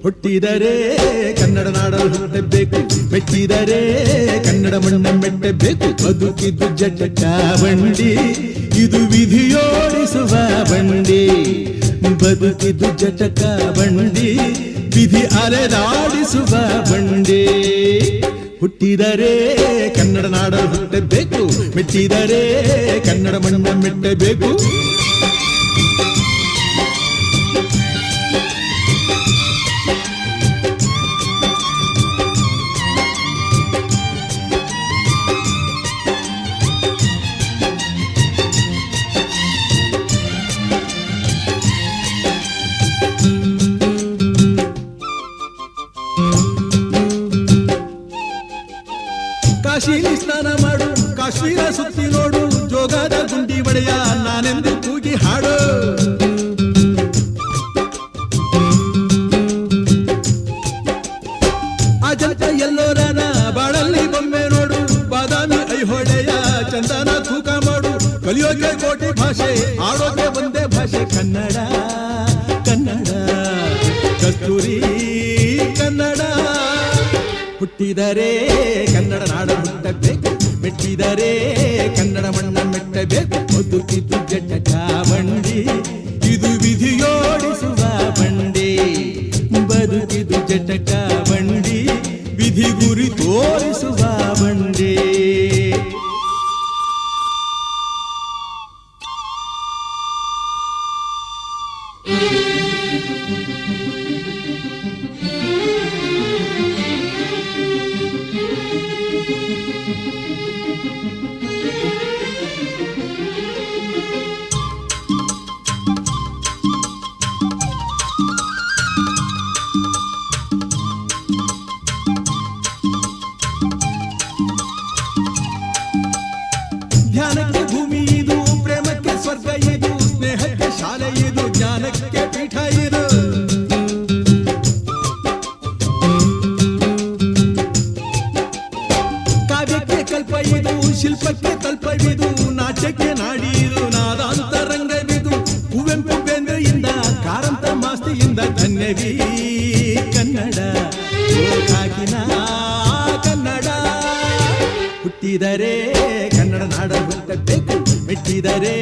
ಹುಟ್ಟಿದರೆ ಕನ್ನಡ ನಾಡಲು ಹುಟ್ಟಬೇಕು, ಮೆಟ್ಟಿದರೆ ಕನ್ನಡ ಮಣ್ಣ ಮೆಟ್ಟಬೇಕು. ಬದುಕಿದ್ದು ಜಟಕ ಬಂಡಿ, ಇದು ವಿಧಿಯೋಡಿಸುವ ಬಂಡಿ. ಬದುಕಿದ್ದು ಜಟಕ ಬಂಡಿ, ವಿಧಿ ಅಲೆದಾಡಿಸುವ ಬಂಡಿ. ಹುಟ್ಟಿದರೆ ಕನ್ನಡ ನಾಡಲು ಹುಟ್ಟಬೇಕು, ಮೆಟ್ಟಿದರೆ ಕನ್ನಡ ಮಣ್ಣ ಮೆಟ್ಟಬೇಕು. ಕಾಶಿಲಿ ಸ್ನಾನ ಮಾಡು, ಕಾಶ್ಮೀರ ಸುತ್ತಿ ನೋಡು, ಜೋಗದ ಗುಂಡಿ ಒಡೆಯ ನಾನೆಂದು ಕೂಗಿ ಹಾಡು. ಅಜಂತ ಎಲ್ಲೋರನ ಬಾಳಲ್ಲಿ ಬೊಮ್ಮೆ ನೋಡು, ಬಾದಾಮಿ ಐಹೊಳೆಯ ಚಂದನ ತೂಕ ಮಾಡು. ಕಲಿಯೋಕೆ ಕೋಟಿ ಭಾಷೆ, ಆಡೋಕೆ ಒಂದೇ ಭಾಷೆ ಕನ್ನಡ. ಕನ್ನಡ ಕಸ್ತೂರಿ ಕನ್ನಡ. ಹುಟ್ಟಿದರೆ ಕನ್ನಡ ನಾಡ ಹುಟ್ಟಬೇಕು, ಮೆಟ್ಟಿದರೆ ಕನ್ನಡ ಮಣ್ಣ ಮೆಟ್ಟಬೇಕು. ಬದುಕಿದ್ದು ಜಟಕ ಬಂಡಿ, ಇದು ವಿಧಿಯೋಡಿಸುವ ಬಂಡಿ. ಬದುಕಿದ್ದು ಜಟಕ ಬಂಡಿ, ವಿಧಿ ಗುರಿ ತೋರಿಸುವ ಬಂಡಿ. ಧ್ಯಾನಕ್ಕೆ ಭೂಮಿ ಇದು, ಪ್ರೇಮಕ್ಕೆ ಸ್ವರ್ಗ ಇದು, ಸ್ನೇಹಕ್ಕೆ ಶಾಲೆ ಇದು, ಜ್ಞಾನಕ್ಕೆ ಪೀಠ ಇದು. ಕಾವ್ಯಕ್ಕೆ ಕಲ್ಪ ಇದು, ಶಿಲ್ಪಕ್ಕೆ ತಲ್ಪವಿದು, ನಾಟ್ಯಕ್ಕೆ ನಾಡಿ ಇದು, ನಾದಾಂತರಂಗವಿದು. ಕುವೆಂಪು ಬೇಂದ್ರೆಯಿಂದ, ಕಾರಂತ ಮಾಸ್ತಿಯಿಂದ ಧನ್ಯವೀ ಕನ್ನಡ. ಕಾಕಿನ ಕನ್ನಡ. ಹುಟ್ಟಿದರೆ ಕನ್ನಡ ನಾಡ ಹುಟ್ಟಬೇಕು, ಮೆಟ್ಟಿದರೆ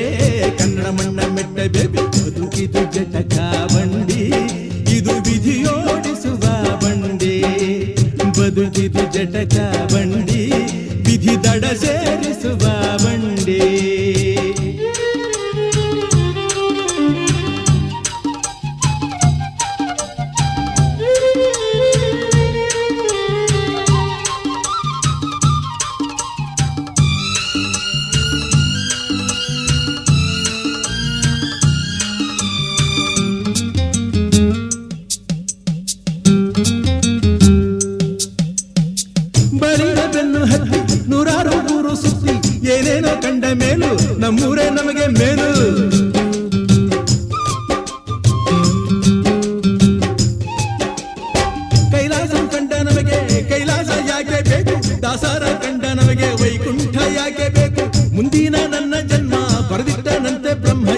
ಕನ್ನಡ ಮಣ್ಣ ಮೆಟ್ಟಬೇಕು. ಬದುಕಿದು ಜಟಕ ಬಂಡಿ, ಇದು ವಿಧಿಯೋಡಿಸುವ ಬಂಡಿ. ಬದುಕಿದು ಜಟಕ ಬಂಡಿ, ವಿಧಿ ದಡ ಸೇರಿಸುವ ಬಂಡಿ. ಬಳಿದ ಬೆನ್ನು ಹತ್ತಿ ನೂರಾರು ಊರು ಸುತ್ತಿ, ಏನೇನೋ ಕಂಡ ಮೇಲು ನಮ್ಮೂರೇ ನಮಗೆ ಮೇಲು. ಕೈಲಾಸ ಕಂಡ ನಮಗೆ ಕೈಲಾಸ ಯಾಕೆ ಬೇಕು, ದಾಸರ ಕಂಡ ನಮಗೆ ವೈಕುಂಠ ಯಾಕೆ ಬೇಕು. ಮುಂದಿನ ನನ್ನ ಜನ್ಮ ಬರೆದಿಟ್ಟನಂತೆ ಬ್ರಹ್ಮ